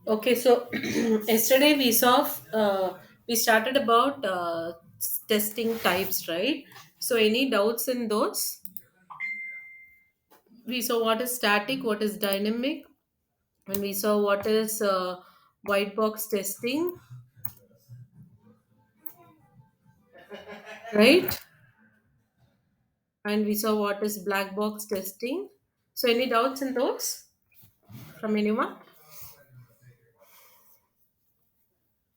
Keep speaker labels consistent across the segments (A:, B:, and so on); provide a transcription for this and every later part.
A: Okay, so yesterday we started about testing types, right? So any doubts in those? We saw what is static, what is dynamic, and we saw what is white box testing, right? And we saw what is black box testing. So any doubts in those from anyone?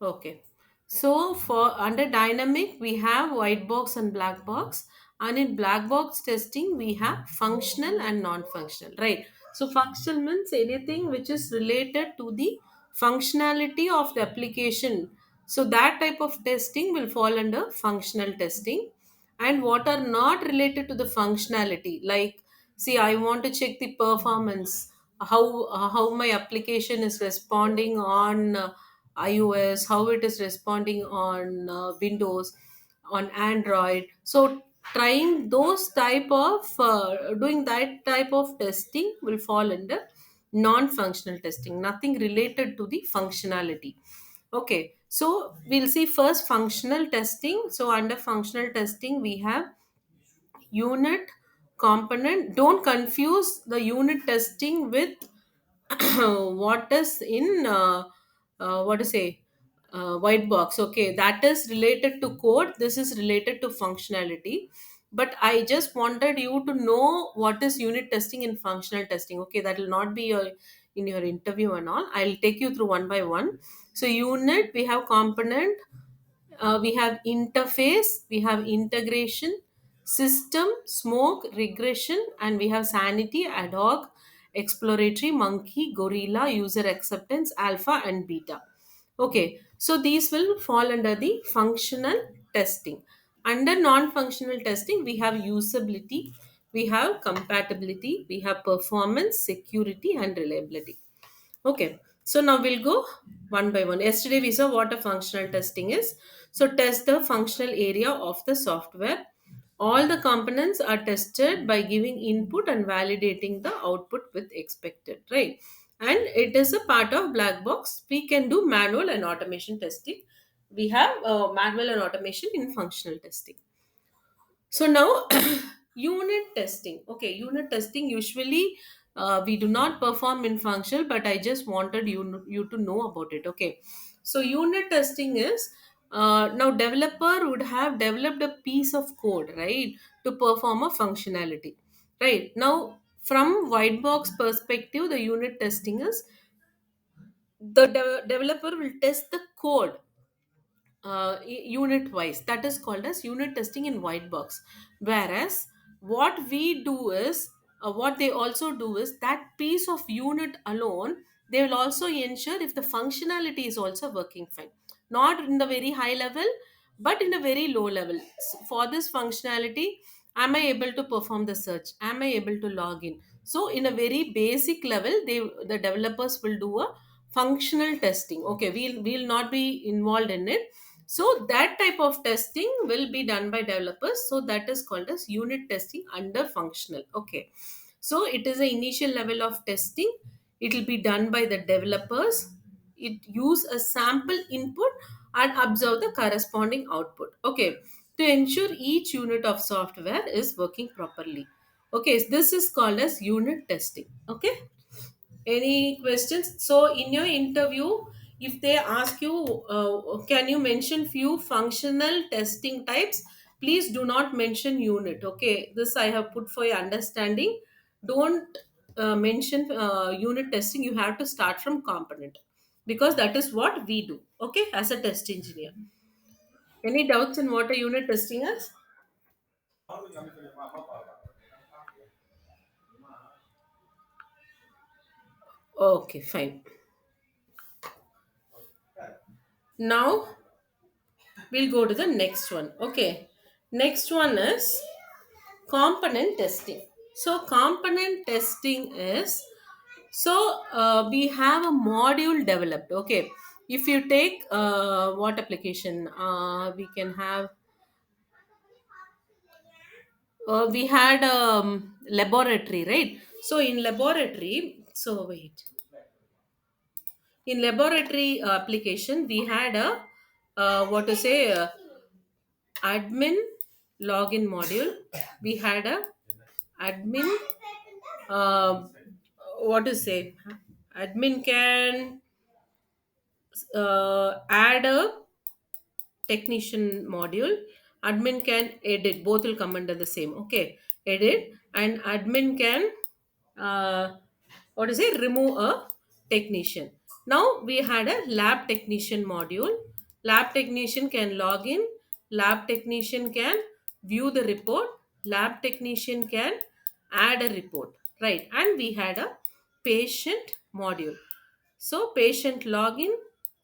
A: Okay. So for under dynamic, we have white box and black box. And in black box testing, we have functional and non-functional, right? So functional means anything which is related to the functionality of the application. So that type of testing will fall under functional testing. And what are not related to the functionality, like see, I want to check the performance, how my application is responding on iOS, how it is responding on Windows, on Android. So trying those type of doing that type of testing will fall under non-functional testing, nothing related to the functionality. Okay, so we'll see first functional testing. So under functional testing, we have unit, component. Don't confuse the unit testing with what is in what to say white box. Okay, that is related to code, this is related to functionality, but I just wanted you to know what is unit testing and functional testing. Okay, that will not be your in your interview and all, I'll take you through one by one. So unit, we have component, we have interface, we have integration, system, smoke, regression, and we have sanity, ad hoc, exploratory, monkey, gorilla, user acceptance, alpha, and beta. Okay, so these will fall under the functional testing. Under non functional testing, we have usability, we have compatibility, we have performance, security, and reliability. Okay, so now we'll go one by one. Yesterday we saw what a functional testing is. So test the functional area of the software. All the components are tested by giving input and validating the output with expected, right? And it is a part of black box. We can do manual and automation testing. We have manual and automation in functional testing. So now, unit testing. Okay, unit testing usually we do not perform in functional, but I just wanted you to know about it. Okay, so unit testing is now developer would have developed a piece of code, right, to perform a functionality. Right now, from white box perspective, the unit testing is the developer will test the code unit wise, that is called as unit testing in white box. Whereas what we do is what they also do is that piece of unit alone, they will also ensure if the functionality is also working fine, not in the very high level but in a very low level. For this functionality, am I able to perform the search, am I able to log in? So in a very basic level, the developers will do a functional testing. Okay, we'll not be involved in it. So that type of testing will be done by developers. So that is called as unit testing under functional. Okay. So it is an initial level of testing. It will be done by the developers. It use a sample input and observe the corresponding output. Okay. To ensure each unit of software is working properly. Okay. So this is called as unit testing. Okay. Any questions? So in your interview, if they ask you, can you mention few functional testing types? Please do not mention unit. Okay, this I have put for your understanding. Don't mention unit testing. You have to start from component because that is what we do. Okay, as a test engineer. Any doubts in what a unit testing is? Okay, fine. Now we'll go to the next one. Okay, next one is component testing. So component testing is, so we have a module developed. Okay, if you take what application we can have, we had laboratory, right? So in laboratory, so wait, In laboratory application, we had a what to say admin login module. We had a admin uh, what to say admin can add a technician module. Admin can edit, both will come under the same, okay. Edit, and admin can uh, what is it remove a technician. Now we had a lab technician module. Lab technician can log in, lab technician can view the report, lab technician can add a report, right. And we had a patient module. So patient login,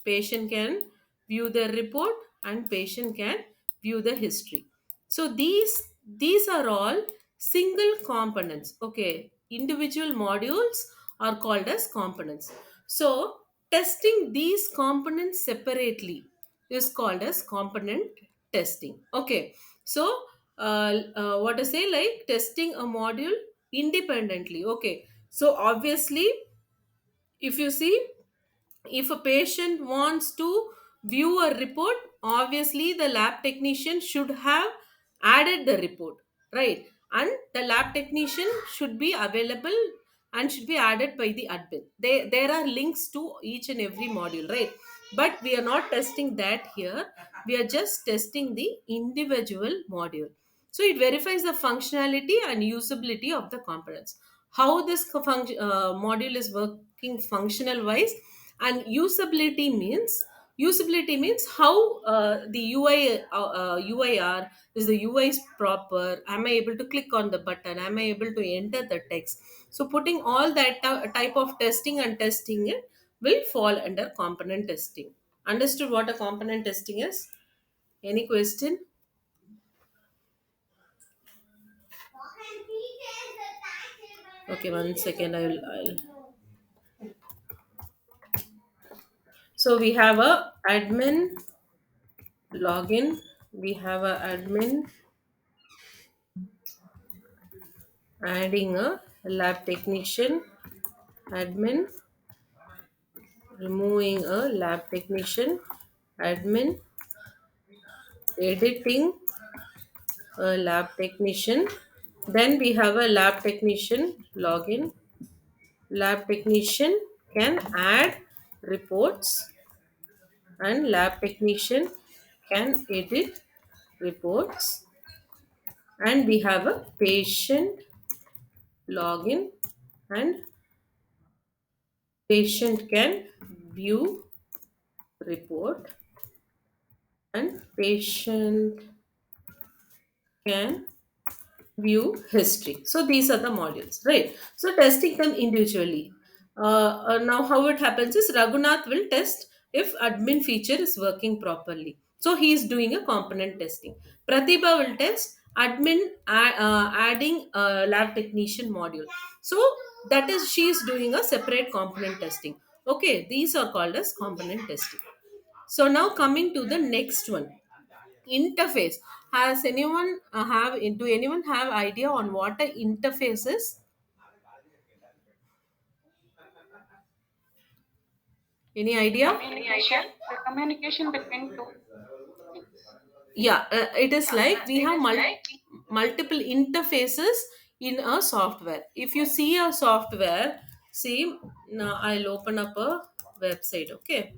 A: patient can view the report, and patient can view the history. So these are all single components. Okay, individual modules are called as components. So testing these components separately is called as component testing. Okay, so what to say, like testing a module independently. Okay, so obviously, if you see, if a patient wants to view a report, obviously the lab technician should have added the report, right. And the lab technician should be available and should be added by the admin. There are links to each and every module, right. But we are not testing that here. We are just testing the individual module. So it verifies the functionality and usability of the components, how this module is working functional wise. And usability means how the UIR is, the UI is proper. Am I able to click on the button? Am I able to enter the text? So putting all that type of testing and testing it will fall under component testing. Understood what a component testing is? Any question? Okay, one second. I'll So we have a admin login. We have a admin adding a lab technician, admin removing a lab technician, admin editing a lab technician. Then we have a lab technician login. Lab technician can add reports, and lab technician can edit reports. And we have a patient login, and patient can view report, and patient can view history. So these are the modules, right? So testing them individually. Now how it happens is Raghunath will test if admin feature is working properly. So he is doing a component testing. Pratibha will test admin adding a lab technician module. So that is, she is doing a separate component testing. Okay, these are called as component testing. So now coming to the next one, interface. Has anyone do anyone have idea on what a interface is? Any idea?
B: Communication between two things.
A: Yeah, it is like we have multiple interfaces in a software. If you see a software, see, now I'll open up a website. Okay,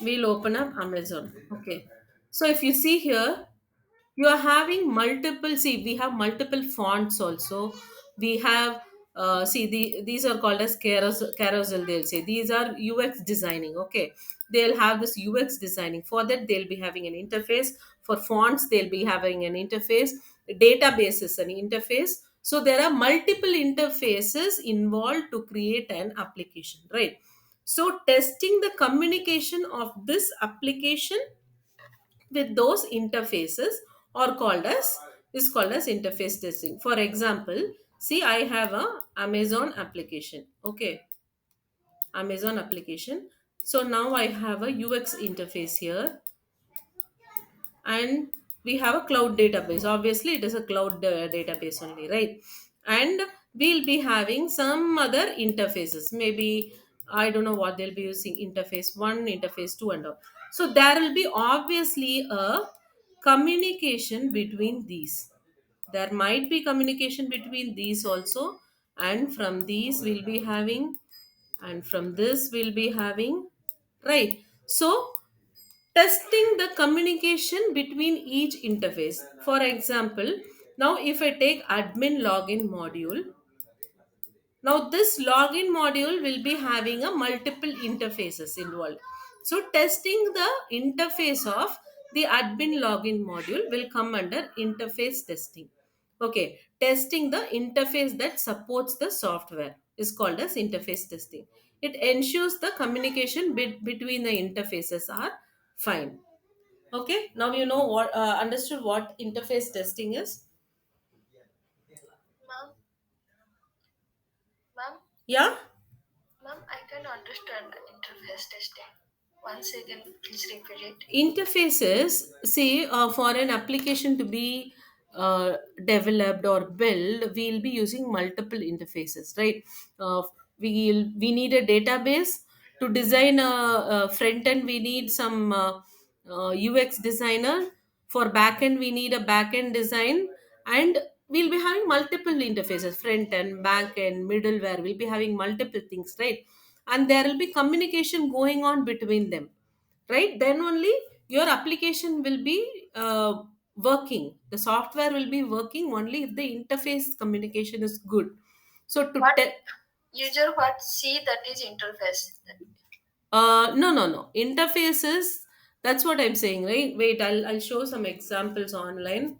A: we'll open up Amazon. Okay, so if you see here, you are having multiple, see, we have multiple fonts also. We have see, these are called as carousel, they'll say these are UX designing. Okay, they'll have this UX designing. For that, they'll be having an interface. For fonts, they'll be having an interface. Database is an interface. So there are multiple interfaces involved to create an application, right. So testing the communication of this application with those interfaces are called as is called as interface testing. For example, see, I have a Amazon application. Okay, Amazon application. So now I have a UX interface here, and we have a cloud database. Obviously it is a cloud database only, right. And we'll be having some other interfaces, maybe I don't know what they'll be using, interface 1, interface 2, and all. So there will be obviously a communication between these. There might be communication between these also, and from these we'll be having, and from this we'll be having, right? So testing the communication between each interface. For example, now if I take admin login module, now this login module will be having a multiple interfaces involved. So testing the interface of the admin login module will come under interface testing. Okay, testing the interface that supports the software is called as interface testing. It ensures the communication between the interfaces are fine. Okay, now you know what, understood what interface testing is.
B: Ma'am, ma'am,
A: Yeah.
B: ma'am, I can understand interface testing. Once again, please repeat it.
A: Interfaces, see, for an application to be developed or built, we'll be using multiple interfaces, right? We need a database to design a front end. We need some UX designer. For back end, we need a back end design, and we'll be having multiple interfaces: front end, back end, middleware. We'll be having multiple things, right? And there will be communication going on between them, right? Then only your application will be working. The software will be working only if the interface communication is good. So to
B: What
A: tell,
B: user what see that is interface?
A: no, no, no, interfaces, that's what I'm saying, right? Wait, I'll show some examples online.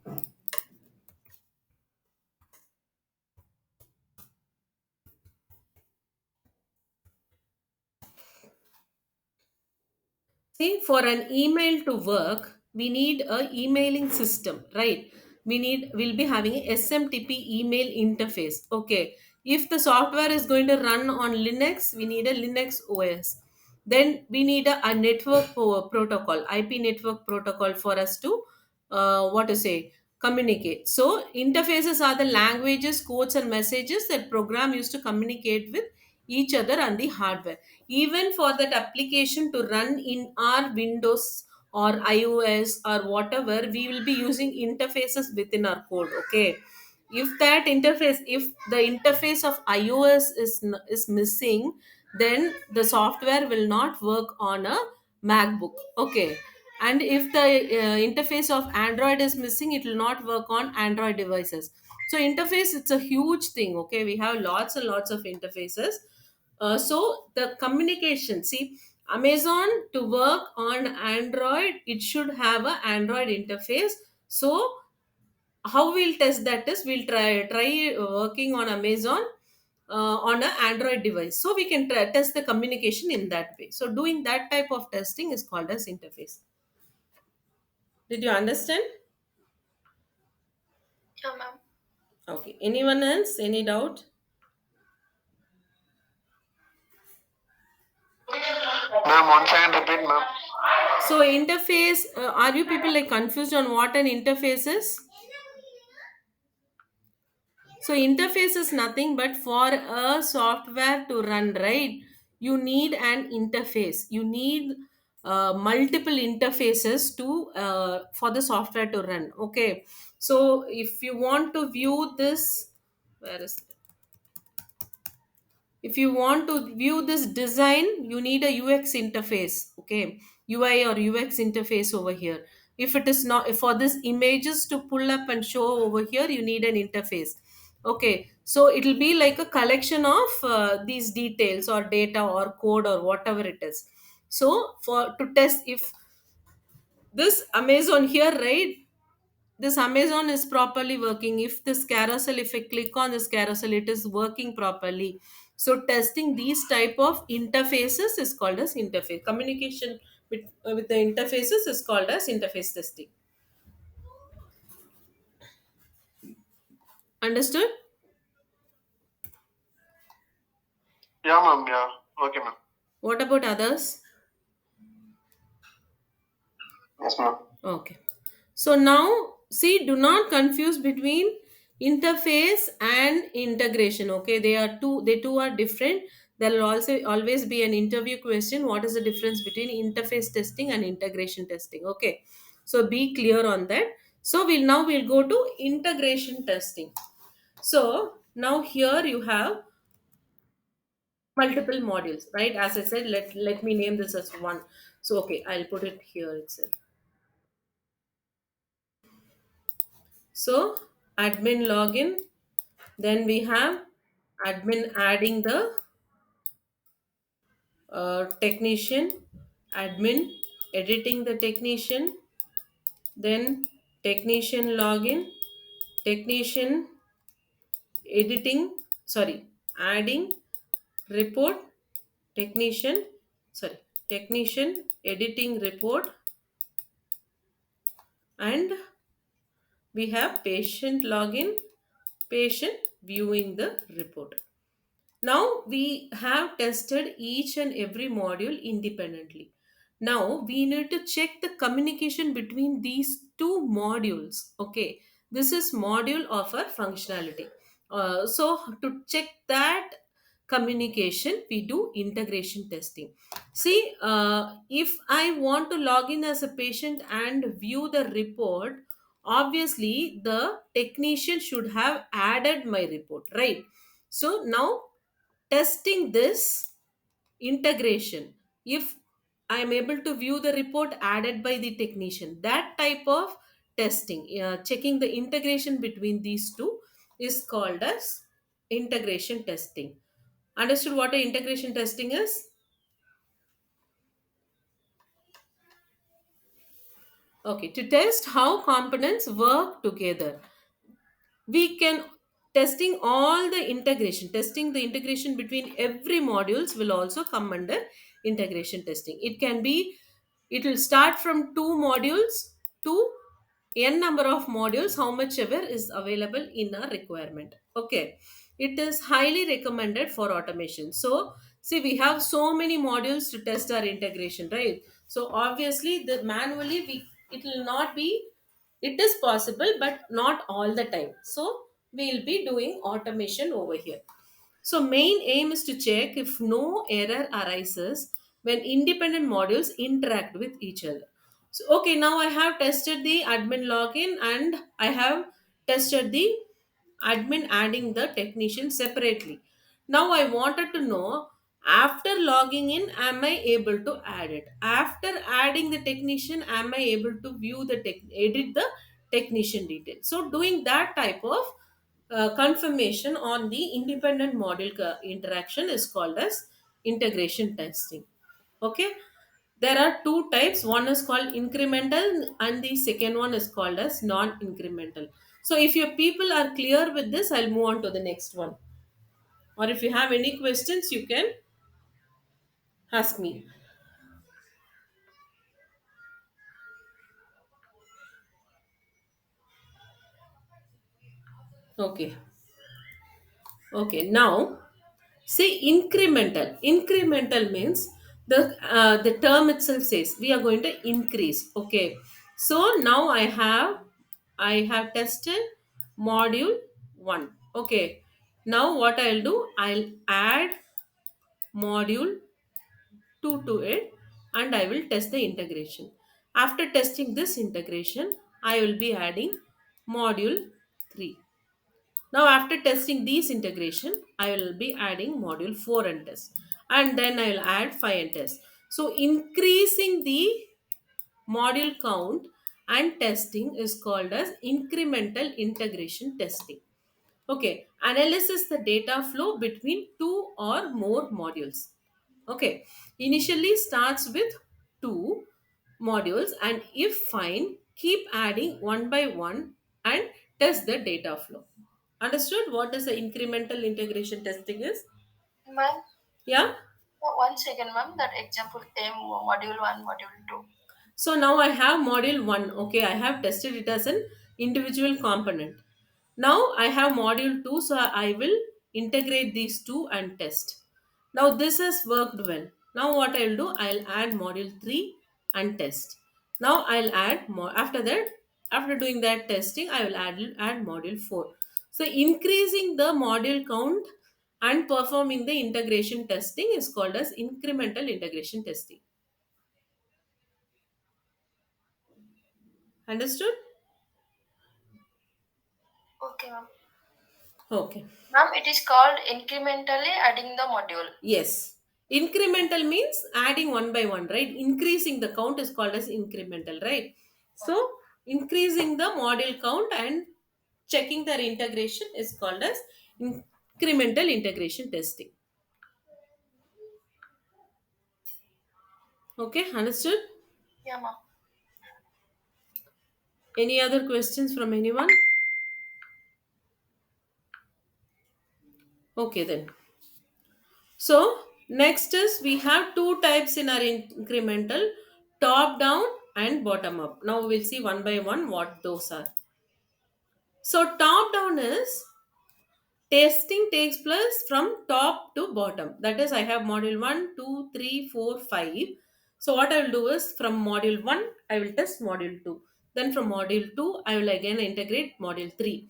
A: See, for an email to work, we need a emailing system, right? We'll be having a SMTP email interface. Okay. If the software is going to run on Linux, we need a Linux OS. Then we need a network protocol, IP network protocol for us to, what to say, communicate. So interfaces are the languages, codes, and messages that program used to communicate with each other on the hardware. Even for that application to run in our Windows or iOS or whatever, we will be using interfaces within our code. Okay, if the interface of iOS is missing, then the software will not work on a MacBook. Okay, and if the interface of Android is missing, it will not work on Android devices. So interface, it's a huge thing. Okay, we have lots and lots of interfaces. So the communication, see, Amazon to work on Android, it should have a Android interface. So how we'll test that is, we'll try working on Amazon on an Android device, so we can test the communication in that way. So doing that type of testing is called as interface. Did you understand?
B: Yeah, ma'am.
A: Okay, anyone else, any doubt?
B: Ma'am, once again repeat, ma'am.
A: So interface, are you people like confused on what an interface is? So interface is nothing but for a software to run, right? You need an interface. You need multiple interfaces to for the software to run. Okay. So if you want to view this, where is, if you want to view this design, you need a UX interface. Okay, UI or UX interface over here. If it is not, if for this images to pull up and show over here, you need an interface. Okay, so it'll be like a collection of these details or data or code or whatever it is. So for to test if this Amazon here, right, this Amazon is properly working. If this carousel, if I click on this carousel, it is working properly. So testing these type of interfaces is called as interface communication with the interfaces is called as interface testing. Understood?
B: Yeah, ma'am. Yeah. Okay, ma'am.
A: What about others?
B: Yes, ma'am.
A: Okay. So now, see, do not confuse between interface and integration. Okay, they two are different. There will also always be an interview question: what is the difference between interface testing and integration testing? Okay, so be clear on that. So we'll go to integration testing. So now here you have multiple modules, right? As I said, let me name this as one. So okay, I'll put it here itself. So admin login, then we have admin adding the technician, admin editing the technician, then technician login, technician editing, sorry, adding report, technician, sorry, technician editing report, and we have patient login, patient viewing the report. Now we have tested each and every module independently. Now we need to check the communication between these two modules. Okay, this is module of our functionality. So to check that communication, we do integration testing. See, if I want to log in as a patient and view the report, obviously the technician should have added my report, right? So now testing this integration, if I am able to view the report added by the technician, that type of testing, checking the integration between these two, is called as integration testing. Understood what a integration testing is? Okay, to test how components work together, we can testing the integration between every modules will also come under integration testing. It will start from two modules to n number of modules, how much ever is available in a requirement. Okay, it is highly recommended for automation. So see, we have so many modules to test our integration, right? So obviously the manually we it will not be, it is possible but not all the time, so we'll be doing automation over here. So main aim is to check if no error arises when independent modules interact with each other. So okay, now I have tested the admin login and I have tested the admin adding the technician separately. Now I wanted to know, after logging in, am I able to add it? After adding the technician, am I able to view the edit the technician details? So doing that type of confirmation on the independent module interaction is called as integration testing. Okay, there are two types. One is called incremental and the second one is called as non-incremental. So if your people are clear with this, I'll move on to the next one. Or if you have any questions, you can ask me. Okay. Okay. Now, say incremental. Incremental means the term itself says we are going to increase. Okay. So now I have tested module 1. Okay. Now what I'll do, I'll add module 2 to it and I will test the integration. After testing this integration, I will be adding module 3. Now after testing these integration, I will be adding module 4 and test. And then I will add 5 and test. So increasing the module count and testing is called as incremental integration testing. Okay, analysis the data flow between two or more modules. Okay, initially starts with two modules and if fine, keep adding one by one and test the data flow. Understood what is the incremental integration testing is?
B: Ma'am,
A: Yeah.
B: 1 second, ma'am. That example came module 1, module 2.
A: So now I have module 1. Okay, I have tested it as an individual component. Now I have module 2, so I will integrate these two and test. Now this has worked well. Now what I'll do, I'll add module 3 and test. Now I'll add more. After that, after doing that testing, I will add module 4. So increasing the module count and performing the integration testing is called as incremental integration testing. Understood?
B: Okay, ma'am.
A: Okay.
B: Ma'am, it is called incrementally adding the module.
A: Yes. Incremental means adding one by one, right? Increasing the count is called as incremental, right? So, increasing the module count and checking their integration is called as incremental integration testing. Okay, understood?
B: Yeah, ma'am.
A: Any other questions from anyone? Okay, then. So, next is we have two types in our incremental, top down and bottom up. Now, we'll see one by one what those are. So, top down is testing takes place from top to bottom. That is, I have module 1, 2, 3, 4, 5. So, what I will do is from module 1, I will test module 2. Then from module 2, I will again integrate module 3.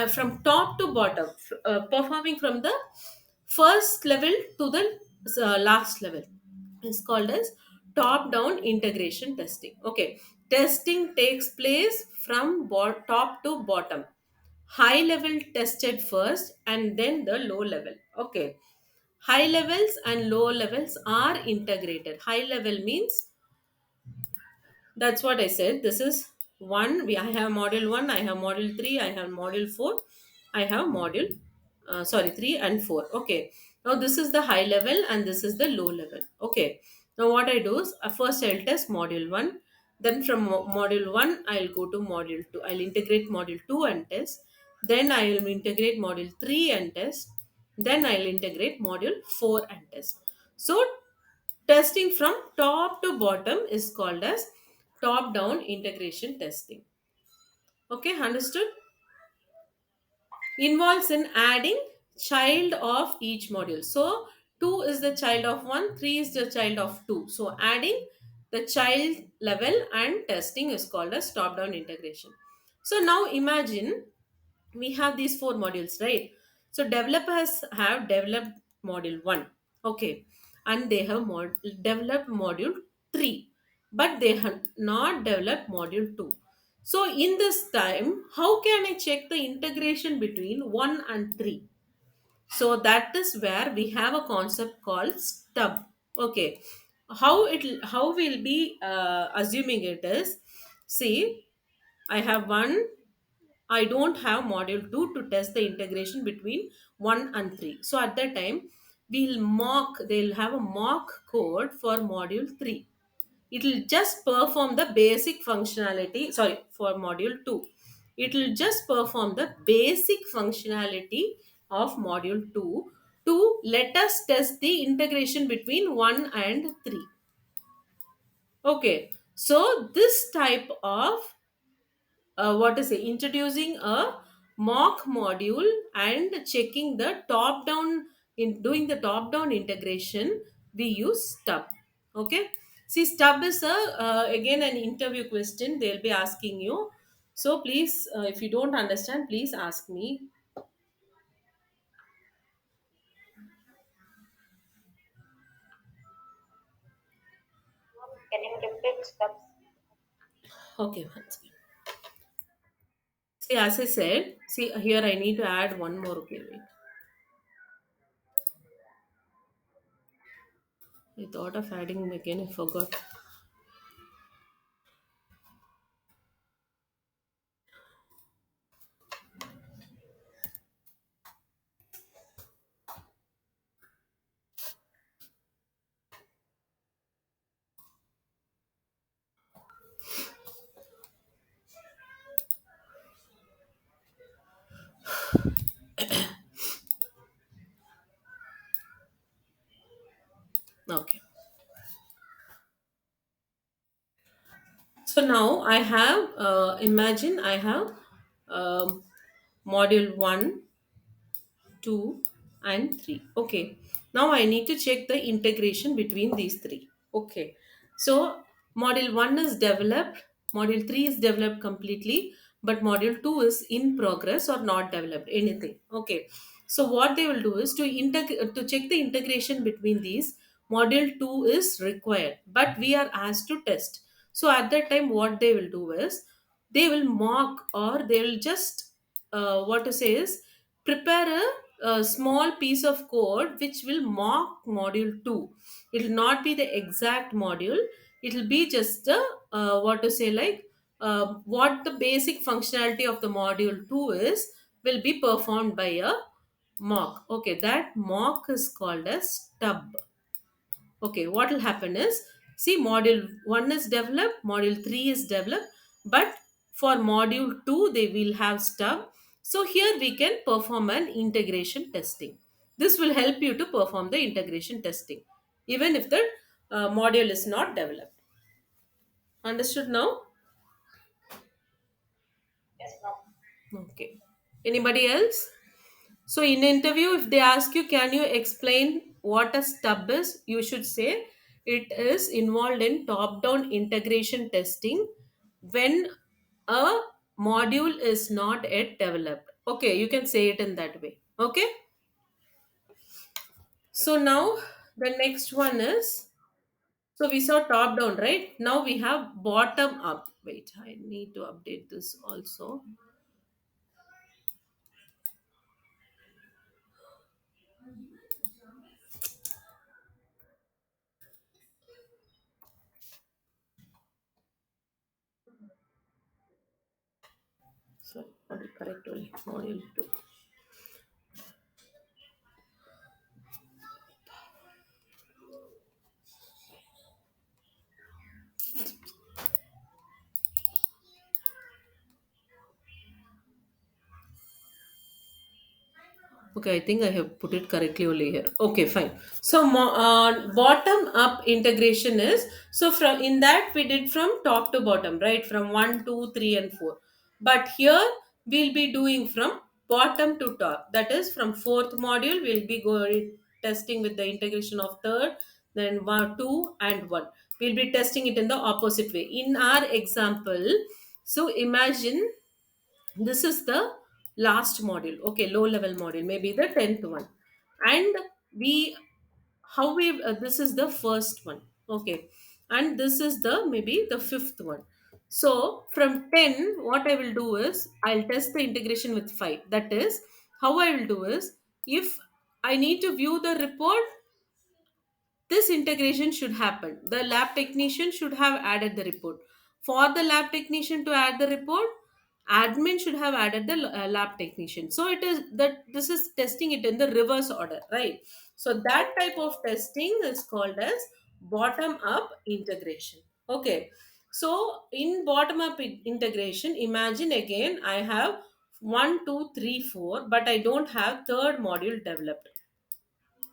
A: From top to bottom, performing from the first level to the last level is called as top down integration testing. Okay, testing takes place from top to bottom. High level tested first and then the low level. Okay, high levels and low levels are integrated. High level means, that's what I said. This is one. I have module one. I have module three. I have module four. I have module, sorry, three and four. Okay. Now this is the high level and this is the low level. Okay. Now what I do is first I'll test module one. Then from module one I'll go to module two. I'll integrate module two and test. Then I will integrate module three and test. Then I'll integrate module four and test. So testing from top to bottom is called as top down integration testing. Okay, understood? Involves in adding child of each module. So 2 is the child of 1, 3 is the child of 2. So adding the child level and testing is called as top down integration. So now imagine we have these four modules, right? So developers have developed module 1, okay, and they have developed module 3, but they have not developed module 2. So in this time, how can I check the integration between 1 and 3? So that is where we have a concept called stub. Okay, how we'll be assuming it is, see, I have one, I don't have module 2 to test the integration between 1 and 3. So at that time, they'll have a mock code for module 3. It will just perform the basic functionality, sorry, for module 2. It will just perform the basic functionality of module 2 to let us test the integration between 1 and 3. Okay, so this type of what is it, introducing a mock module and checking the top down, in doing the top down integration, we use stub. Okay, see, stub is a again an interview question they'll be asking you. So please, if you don't understand, please ask me.
B: Can you repeat steps?
A: Okay, once again. See, as I said, see here I need to add one more. Okay, wait, I thought of adding again, I forgot. Okay, so now I have, imagine I have um, module 1, 2, and 3. Okay, now I need to check the integration between these three. Okay, so module 1 is developed, module 3 is developed completely, but module 2 is in progress or not developed anything. Okay, So what they will do is to check the integration between these. Module 2 is required, but we are asked to test. So at that time, what they will do is they will mock, or they will just what to say is prepare a small piece of code which will mock module 2. It will not be the exact module. It will be just a what to say like what the basic functionality of the module 2 is will be performed by a mock. Okay, that mock is called as stub. Okay, what will happen is, see, module 1 is developed, module 3 is developed, but for module 2 they will have stub. So here we can perform an integration testing. This will help you to perform the integration testing even if the module is not developed. Understood now?
B: Yes, ma'am.
A: Okay. Anybody else? So in interview, if they ask you, can you explain what a stub is? You should say it is involved in top-down integration testing when a module is not yet developed. Okay, you can say it in that way. Okay. So now the next one is, so we saw top-down, right? Now we have bottom-up. Wait, I need to update this also. Sorry, correct only module 2. Okay, I think I have put it correctly only here. Okay, fine. So bottom up integration is, so from in that we did from top to bottom, right? From one, 2, 3, and 4. But here we'll be doing from bottom to top. That is from fourth module we'll be going testing with the integration of third, then 1, 2, and 1. We'll be testing it in the opposite way. In our example, so imagine this is the last module, okay, low level module, maybe the 10th one. And we how we this is the first one, okay, and this is the maybe the fifth one. So from 10, what I will do is I'll test the integration with 5. That is, how I will do is, if I need to view the report, this integration should happen. The lab technician should have added the report. For the lab technician to add the report, admin should have added the lab technician. So it is that this is testing it in the reverse order, right? So that type of testing is called as bottom up integration. Okay. So in bottom up integration, imagine again I have 1, 2, 3, 4, but I don't have third module developed.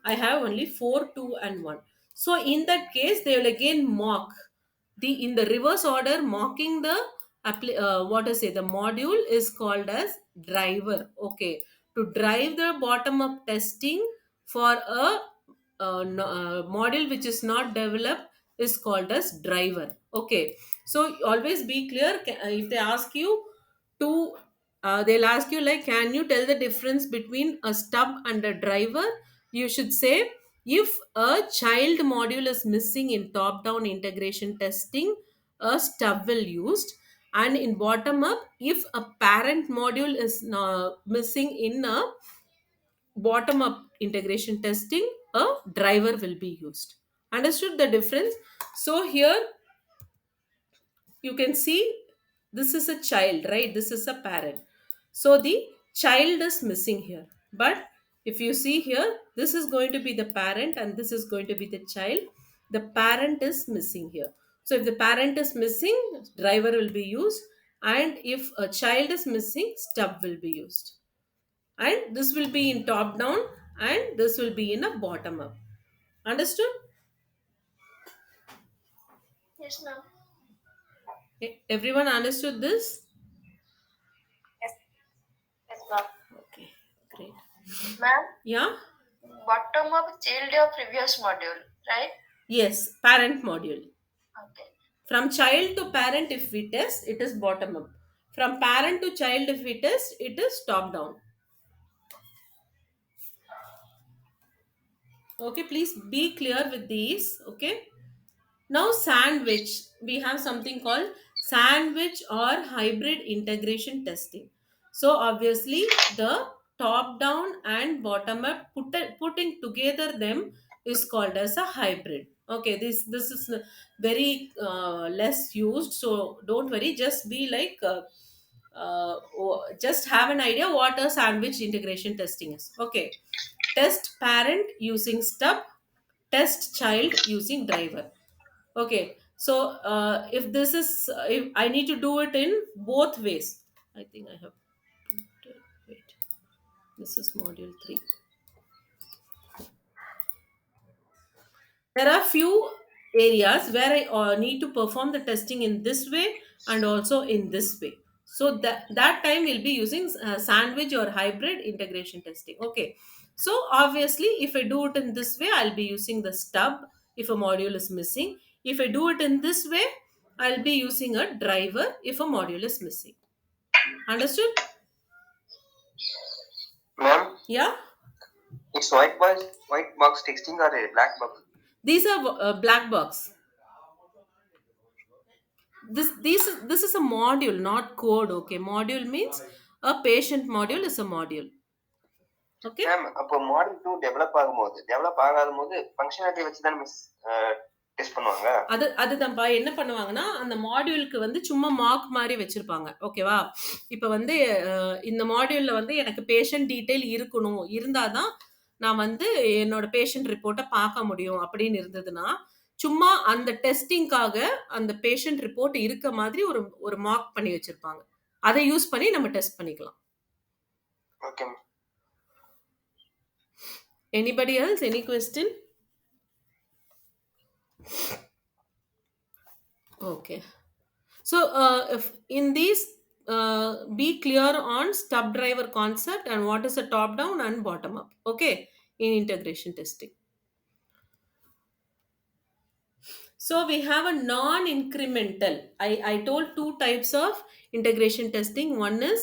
A: I have only 4, 2, and 1. So in that case, they will again mock the in the reverse order, mocking the what to say, the module is called as driver. Okay, to drive the bottom up testing for a, module which is not developed is called as driver. Okay, so always be clear. If they ask you to, they'll ask you like, can you tell the difference between a stub and a driver? You should say, if a child module is missing in top down integration testing, a stub will used. And in bottom up, if a parent module is missing in a bottom up integration testing, a driver will be used. Understood the difference? So here you can see, this is a child, right? This is a parent. So the child is missing here. But if you see here, this is going to be the parent and this is going to be the child. The parent is missing here. So if the parent is missing, driver will be used. And if a child is missing, stub will be used. And this will be in top down and this will be in a bottom up. Understood?
B: Yes, ma'am.
A: Everyone understood this?
B: Yes, yes, ma'am.
A: Okay, great.
B: Ma'am,
A: Yeah.
B: bottom up child your previous module, right?
A: Yes, parent module.
B: Okay.
A: From child to parent, if we test, it is bottom up. From parent to child, if we test, it is top down. Okay, please be clear with these. Okay. Now, sandwich. We have something called sandwich or hybrid integration testing. So, obviously, the top down and bottom up putting together them is called as a hybrid. Okay, this is very less used. So, don't worry. Just be like just have an idea what a sandwich integration testing is. Okay, test parent using stub, test child using driver. Okay, so if this is if I need to do it in both ways, I think I have to, wait. This is module 3. There are few areas where I need to perform the testing in this way and also in this way. So that time we'll be using sandwich or hybrid integration testing. Okay. So obviously, if I do it in this way, I'll be using the stub if a module is missing. If I do it in this way, I'll be using a driver if a module is missing. Understood?
B: Ma'am,
A: Yeah.
B: it's white box texting or a black box?
A: These are black box. This is a module, not code. Okay, module means a patient module is a module. Okay.
B: Ma'am அப்போ model 2 develop ஆகாத போது functionality வச்சு தான் miss test பண்ணுவாங்க.
A: அதுதான்ப்பா என்ன பண்ணுவாங்கன்னா அந்த மாடியூலுக்கு வந்து சும்மா மார்க் மாதிரி வச்சிருப்பாங்க. ஓகேவா? இப்போ வந்து இந்த மாடியூல்ல வந்து எனக்கு பேஷண்ட் டீடைல் இருக்கணும், இருந்தாதான் நான் வந்து என்னோட பேஷண்ட் ரிப்போர்ட்டை பார்க்க முடியும் அப்படின்னு இருந்ததுன்னா சும்மா அந்த டெஸ்டிங்காக அந்த பேஷண்ட் ரிப்போர்ட் இருக்க மாதிரி ஒரு ஒரு மார்க் பண்ணி வச்சிருப்பாங்க. அதை யூஸ் பண்ணி நம்ம டெஸ்ட் பண்ணிக்கலாம்.
B: Okay.
A: Anybody else? Any question? Okay. So, if in these, be clear on stub driver concept and what is a top down and bottom up. Okay, in integration testing. So we have a non-incremental. I told two types of integration testing. One is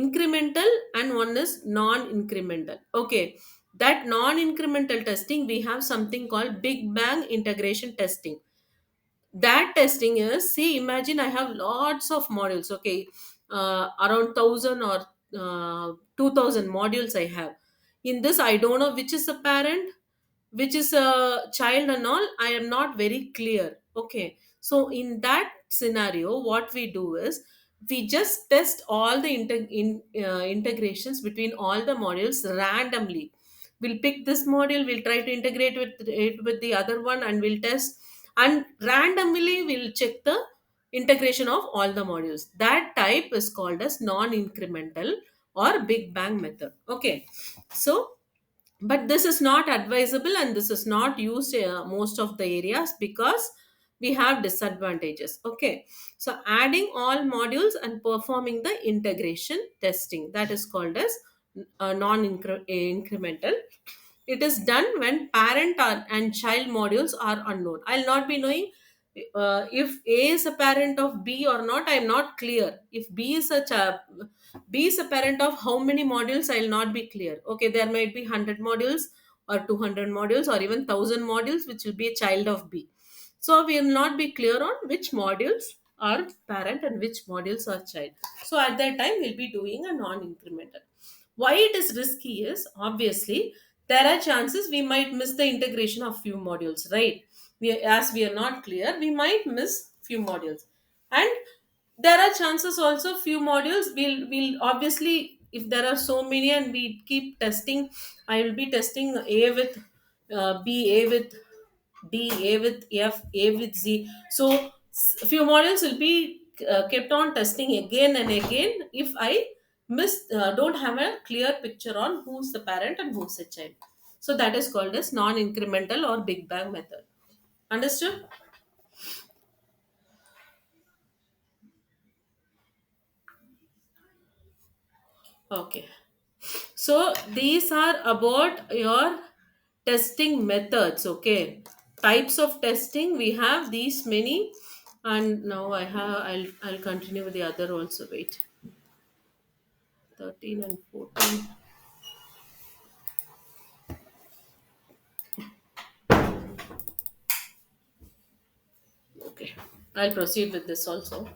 A: incremental and one is non-incremental. Okay. That non-incremental testing, we have something called Big Bang integration testing. That testing is, see, imagine I have lots of modules. Okay. Around 1000 or 2000 modules I have. In this, I don't know which is a parent, which is a child and all. I am not very clear. Okay, so in that scenario what we do is we just test all the integrations between all the modules randomly. We'll pick this module, we'll try to integrate with it with the other one, and we'll test, and randomly we'll check the integration of all the modules. That type is called as non-incremental or big bang method. Okay, so but this is not advisable and this is not used most of the areas because we have disadvantages. Okay, so adding all modules and performing the integration testing, that is called as non-incremental. It is done when parent and child modules are unknown. I'll not be knowing if A is a parent of B or not. I'm not clear. If B is a parent of how many modules, I'll not be clear. Okay, there might be 100 modules or 200 modules or even 1000 modules which will be a child of B. So we will not be clear on which modules are parent and which modules are child. So at that time we'll be doing a non-incremental. Why it is risky is obviously there are chances we might miss the integration of few modules, right? As we are not clear, we might miss few modules, and there are chances also few modules will obviously, if there are so many and we keep testing, I will be testing A with B, A with D, A with F, A with Z. So few modules will be kept on testing again and again if I don't have a clear picture on who's the parent and who's the child. So that is called as non-incremental or big bang method. Understood? Okay. So these are about your testing methods. Okay. Types of testing, we have these many, and now I'll continue with the other also. Wait. 13 and 14. I'll proceed with this also.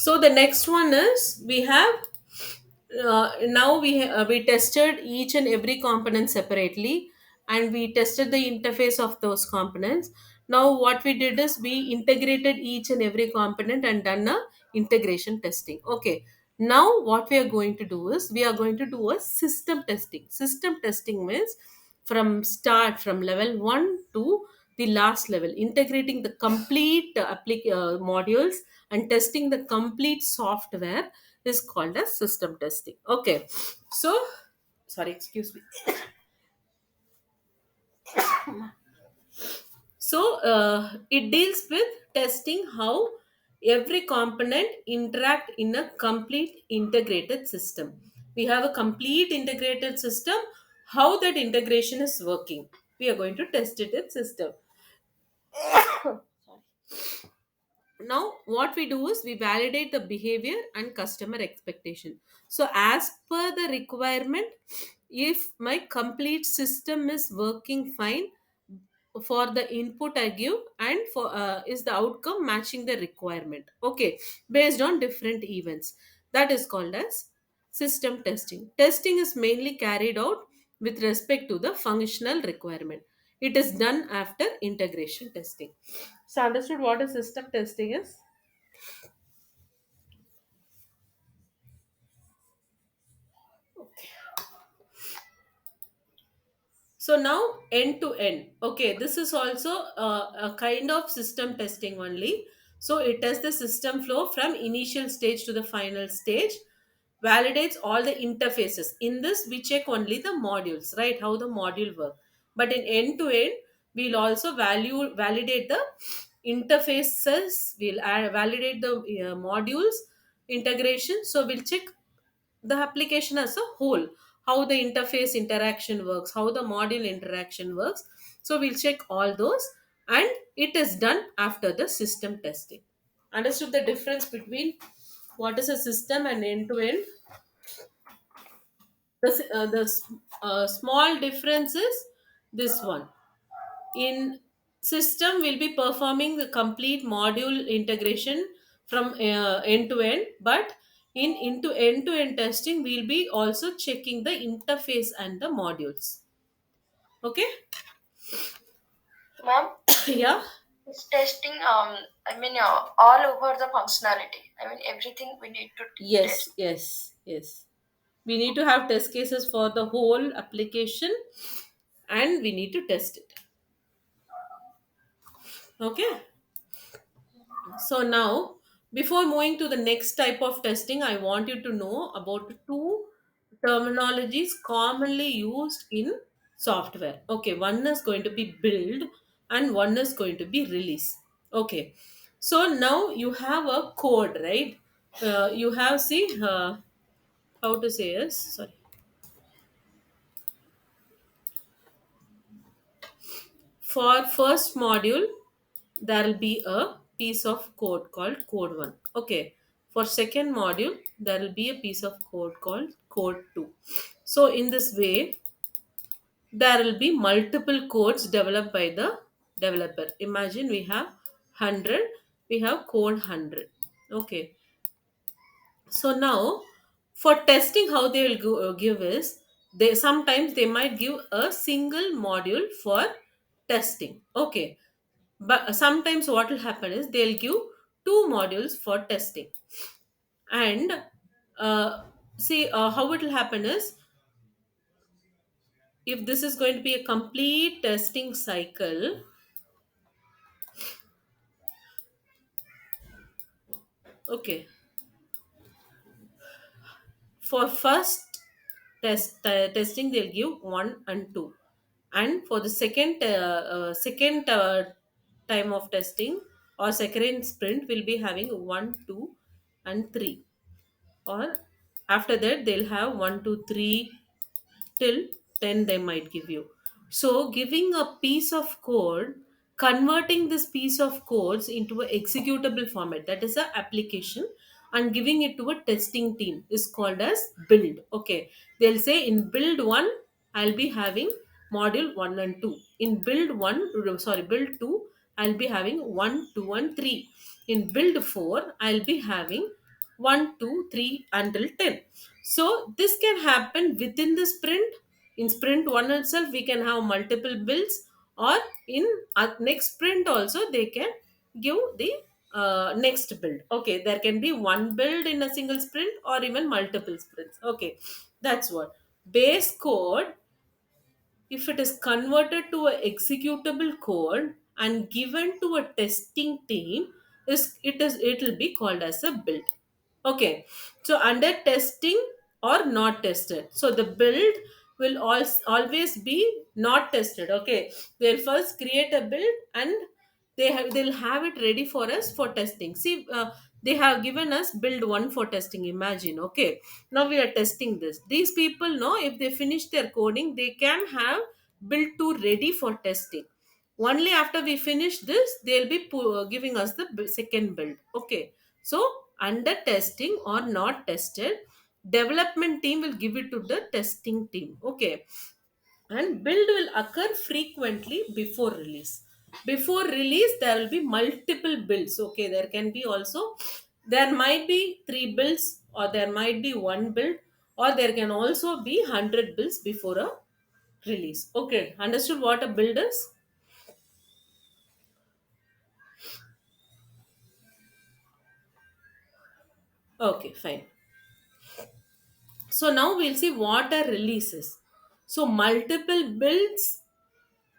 A: So the next one is we have now we tested each and every component separately, and we tested the interface of those components. Now what we did is we integrated each and every component and done a integration testing. Okay, now what we are going to do is we are going to do a system testing. System testing means from start, from level 1 to the last level, integrating the complete modules and testing the complete software is called as system testing. Okay, so sorry, excuse me. So it deals with testing how every component interact in a complete integrated system. We have a complete integrated system. How that integration is working, we are going to test it in system. Now what we do is we validate the behavior and customer expectation. So as per the requirement, if my complete system is working fine for the input I give, and for is the outcome matching the requirement, okay, based on different events, that is called as system testing. Testing is mainly carried out with respect to the functional requirement. It is done after integration testing. So understood what a system testing is? So now end to end. Okay, this is also a kind of system testing only. So it tests the system flow from initial stage to the final stage, validates all the interfaces. In this, we check only the modules, right? How the module work. But in end to end, we'll also validate the interfaces. We'll validate the modules integration. So we'll check the application as a whole, how the interface interaction works, how the module interaction works. So we'll check all those, and it is done after the system testing. Understood the difference between what is a system and end to end? The small difference is this one. In system will be performing the complete module integration from end to end, but in into end to end testing we'll be also checking the interface and the modules. Okay.
B: Ma'am,
A: Yeah.
B: it's testing, I mean, all over the functionality. I mean, everything we need to
A: Yes,
B: test.
A: yes, yes, we need to have test cases for the whole application, and we need to test it. Okay. So now, before moving to the next type of testing, I want you to know about two terminologies commonly used in software. Okay, one is going to be build and one is going to be release. Okay, so now you have a code, right? You have, see, how to say this? Sorry. For first module, there will be a piece of code called code 1. Okay, for second module there will be a piece of code called code 2. So in this way there will be multiple codes developed by the developer. Imagine we have 100, we have code 100. Okay, so now for testing how they will give is, they sometimes they might give a single module for testing. Okay, but sometimes what will happen is they'll give two modules for testing. And uh, see, how it will happen is, if this is going to be a complete testing cycle, okay, for first testing they'll give 1 and 2, and for the second time of testing or second sprint will be having 1, 2 and 3. Or after that they'll have 1, 2, 3 till 10 they might give you. So giving a piece of code, converting this piece of codes into a executable format, that is a application, and giving it to a testing team is called as build. Okay, they'll say in build 1 I'll be having module 1 and 2. In build 1, sorry, build 2, I'll be having 1, 2, and 3. In build 4, I'll be having 1, 2, 3 until 10. So this can happen within the sprint. In sprint 1 itself, we can have multiple builds, or in next sprint also, they can give the next build. Okay, there can be one build in a single sprint or even multiple sprints. Okay, that's what. Base code, if it is converted to a executable code and given to a testing team, it will be called as a build. Okay, so under testing or not tested, so the build will always be not tested. Okay, they'll first create a build and they'll have it ready for us for testing. See, they have given us build 1 for testing, imagine. Okay, now we are testing this. These people know if they finish their coding, they can have build 2 ready for testing. Only after we finish this, they'll be giving us the second build. Okay, so under testing or not tested, development team will give it to the testing team. Okay, and build will occur frequently before release. Before release, there will be multiple builds. Okay, there can be also, there might be 3 builds, or there might be 1 build, or there can also be 100 builds before a release. Okay, understood what a build is? Okay, fine. So now we'll see what a release is. So multiple builds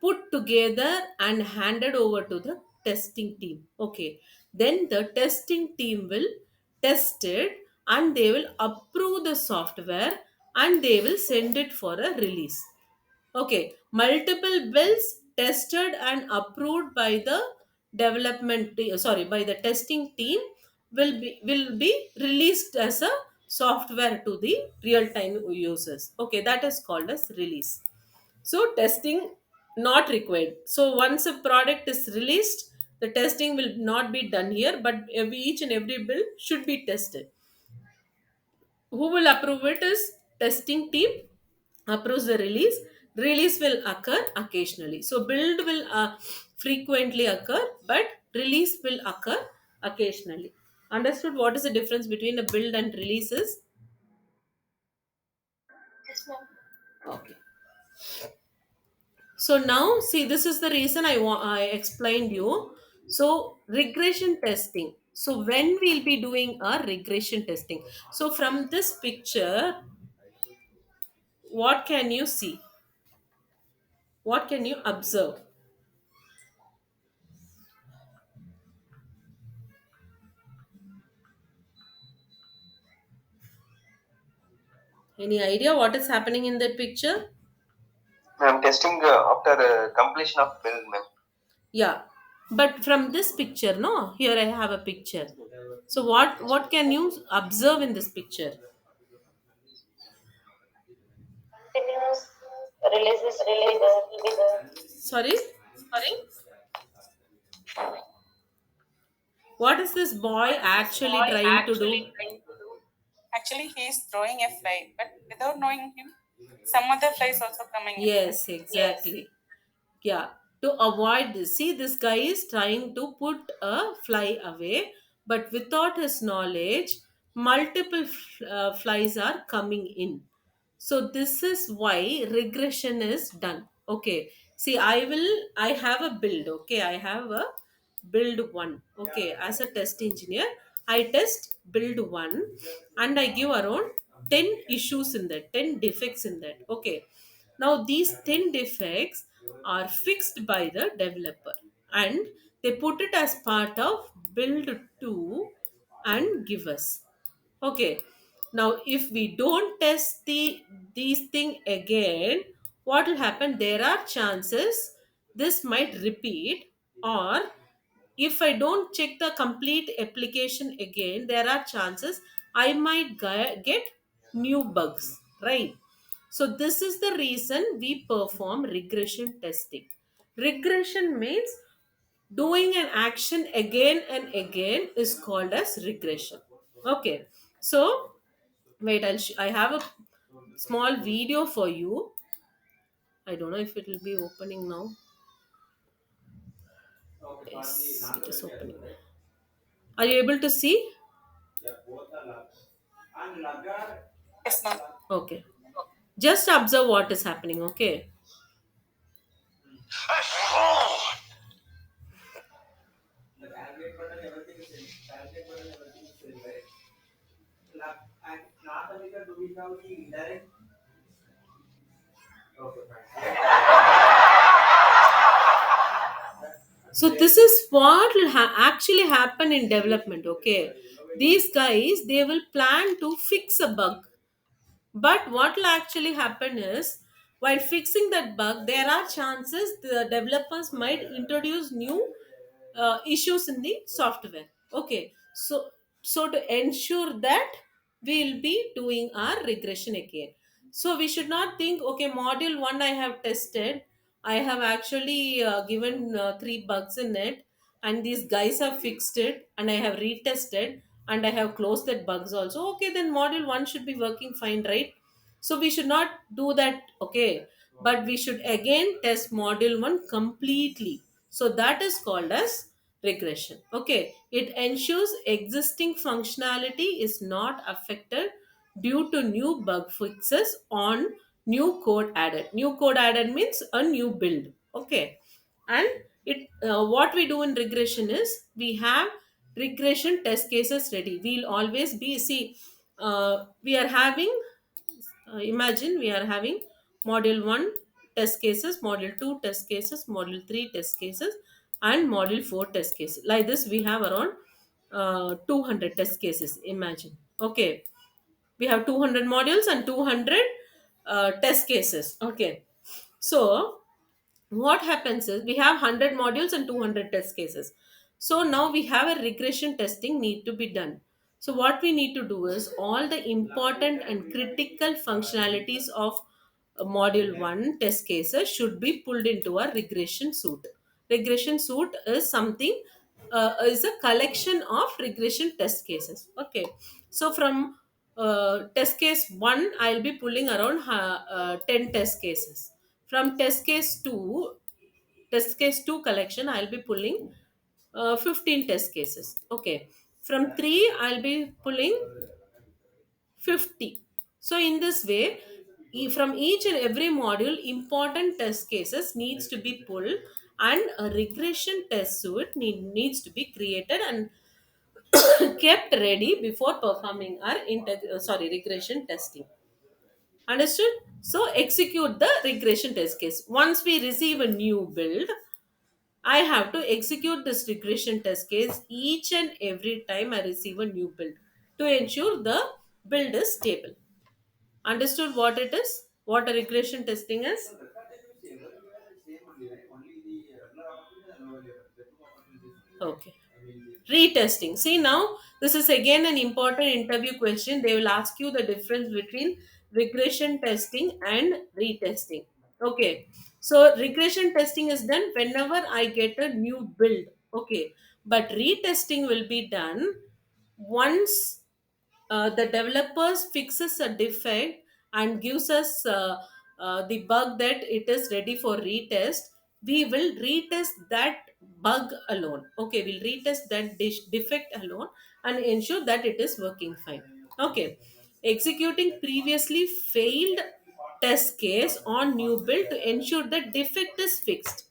A: put together and handed over to the testing team. Okay, then the testing team will test it and they will approve the software and they will send it for a release. Okay, multiple bills tested and approved by the sorry, by the testing team will be released as a software to the real time users. Okay, that is called as release. So testing not required. So once a product is released, the testing will not be done here, but each and every bill should be tested. Who will approve it is testing team approves the release. Release will occur occasionally. So build will frequently occur, but release will occur occasionally. Understood what is the difference between a build and releases?
B: Yes, ma'am.
A: Okay, so now see, this is the reason I explained you. So regression testing, so when we'll be doing a regression testing, so from this picture, what can you see? What can you observe? Any idea what is happening in that picture?
B: I'm testing after completion of build, ma'am.
A: Yeah, but from this picture, no, here I have a picture. So what can you observe in this picture?
B: Continuous releases will be there.
A: Sorry, what is this boy actually trying to do?
C: Actually, he is throwing a fly, but without knowing him, some other fly is also coming in him.
A: Yes, exactly. Yeah, to avoid this, see, this guy is trying to put a fly away, but without his knowledge, multiple flies are coming in. So this is why regression is done. Okay, see, I have a build. Okay, I have a build 1. Okay, as a test engineer, I test build 1 and I give around 10 issues in that, 10 defects in that. Okay, now these 10 defects are fixed by the developer and they put it as part of build 2 and give us. Okay, now if we don't test these thing again, what will happen? There are chances this might repeat, or if I don't check the complete application again, there are chances I might get new bugs, right? So this is the reason we perform regression testing. Regression means doing an action again and again is called as regression. Okay, so wait, I have a small video for you. I don't know if it will be opening now. Yes, it is opening. Are you able to see?
C: Yes, ma'am.
A: Okay. Just observe what is happening. Okay. So this is what will actually happen in development. Okay. These guys, they will plan to fix a bug. But what will actually happen is, while fixing that bug, there are chances the developers might introduce new issues in the software. Okay, so to ensure that, we'll be doing our regression again. So we should not think, okay, module one I have tested, I have actually given three bugs in it, and these guys have fixed it, and I have retested, and I have closed that bugs also. Okay, then module one should be working fine, right? So we should not do that. Okay, but we should again test module one completely. So that is called as regression. Okay, it ensures existing functionality is not affected due to new bug fixes on new code added. New code added means a new build. Okay, and it what we do in regression is, we have regression test cases ready. We'll always be, see, we are having, imagine we are having module 1 test cases, module 2 test cases, module 3 test cases, and module 4 test cases. Like this we have around 200 test cases, imagine. Okay, we have 200 modules and 200 test cases. Okay, so what happens is, we have 100 modules and 200 test cases. So now we have a regression testing need to be done. So what we need to do is, all the important and critical functionalities of module 1 test cases should be pulled into a regression suite. Regression suite is something, is a collection of regression test cases. Okay, so from test case 1 I'll be pulling around 10 test cases. From test case 2 collection, I'll be pulling 15 test cases. Okay, from 3 I'll be pulling 50. So in this way, from each and every module, important test cases needs to be pulled, and a regression test suite needs to be created and kept ready before performing our regression testing. Understood? So execute the regression test case. Once we receive a new build, I have to execute this regression test case each and every time I receive a new build, to ensure the build is stable. Understood what it is? What a regression testing is? Okay. Retesting. See, now this is again an important interview question. They will ask you the difference between regression testing and retesting. Okay. So regression testing is done whenever I get a new build. Okay. But retesting will be done once the developers fixes a defect and gives us the bug that it is ready for retest. We will retest that bug alone. Okay, we'll retest that defect alone and ensure that it is working fine. Okay, executing previously failed test case on new build to ensure that defect is fixed.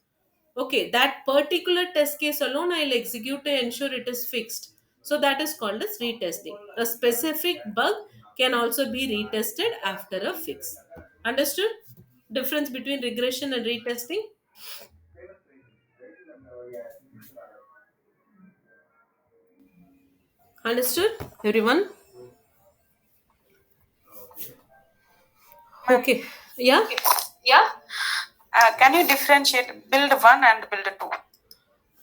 A: Okay, that particular test case alone I'll execute to ensure it is fixed. So that is called as retesting. A specific bug can also be retested after a fix. Understood? Difference between regression and retesting? Understood? Everyone?
C: Ma'am,
A: Okay. Yeah?
B: Yeah.
C: can you differentiate build one and build two?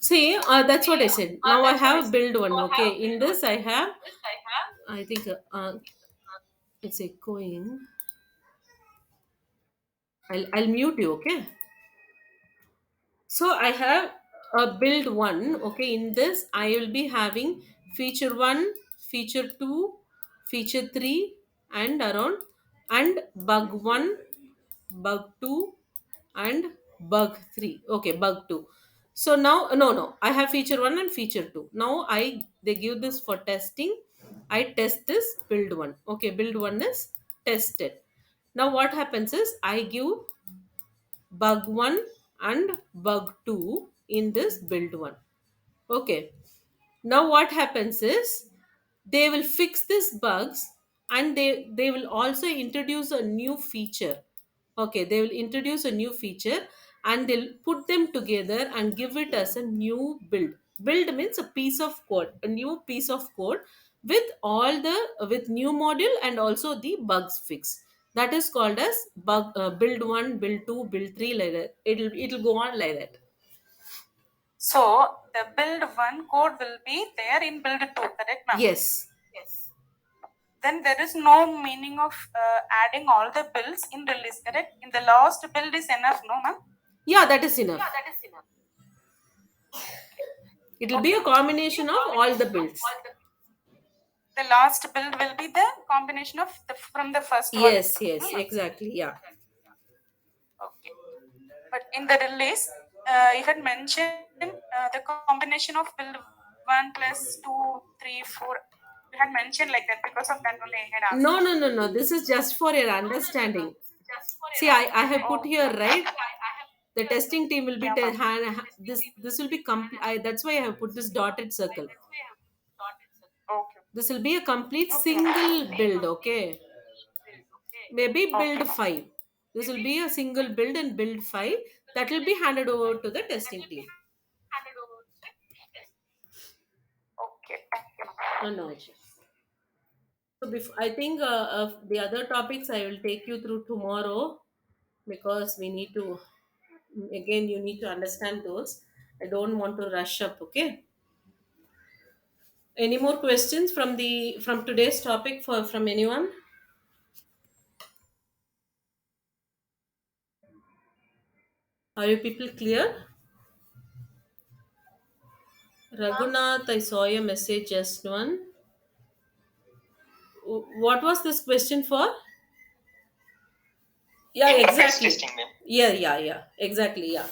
A: See, that's what
B: See,
A: I said. Now I
B: that's what I
A: have
B: said.
A: build
B: Now
A: one.
B: I
A: Okay.
B: have
A: In
B: build one.
A: this I
B: Okay.
A: have,
B: In this I have.
A: I think it's echoing. I'll mute you. Okay. So I have a build one. Okay, in this I will be having feature one, feature two, feature three, and around, and bug one, bug two, and bug three. Okay, bug two. So now, no, no, I have feature one and feature two. Now they give this for testing. I test this build one. Okay, build one is tested. Now what happens is I give bug one and bug two in this build one. Okay. Now what happens is they will fix these bugs, and they will also introduce a new feature. Okay, they will introduce a new feature, and they'll put them together and give it as a new build. Build means a piece of code, a new piece of code with all the with new module and also the bugs fixed. That is called as build one, build two, build three, like that. It'll go on like that.
C: So the build one code will be there in build two, correct, ma'am?
A: Yes.
C: Then there is no meaning of adding all the builds in release, correct? In the last build is enough, no, ma'am?
A: Yeah, that is enough. It'll be
C: Okay.
A: a combination of all the builds.
C: The last build will be the combination of from the first one.
A: Yes, yes, exactly. Yeah.
C: Okay. But in the release, you had mentioned the combination of build 1 plus 2, 3, 4. You had mentioned like that, because of that only I had asked.
A: No, no, no, no. This is just for your understanding. See, I have put
C: Oh,
A: here, right? The testing team will be
C: yeah, ma'am.
A: this will be that's why I have put this dotted circle.
C: Okay.
A: This will be a complete
C: Okay, ma'am.
A: single build. Okay, maybe
C: Okay,
A: build
C: ma'am.
A: 5. This will be a single build and build 5 that will be handed over to the testing team.
C: Okay, thank you, ma'am.
A: No, no issues. So I think the other topics I will take you through tomorrow, because we need to, again, you need to understand those. I don't want to rush up. Okay. Any more questions from today's topic for from anyone? Are you people clear?
B: Ma'am,
A: Raghunath, I saw your message just one. What was this question for? Yeah,
B: interface
A: exactly.
B: testing, ma'am.
A: Yeah, yeah, yeah. Exactly, yeah.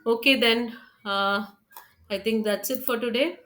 A: Okay, then. I think that's it for today.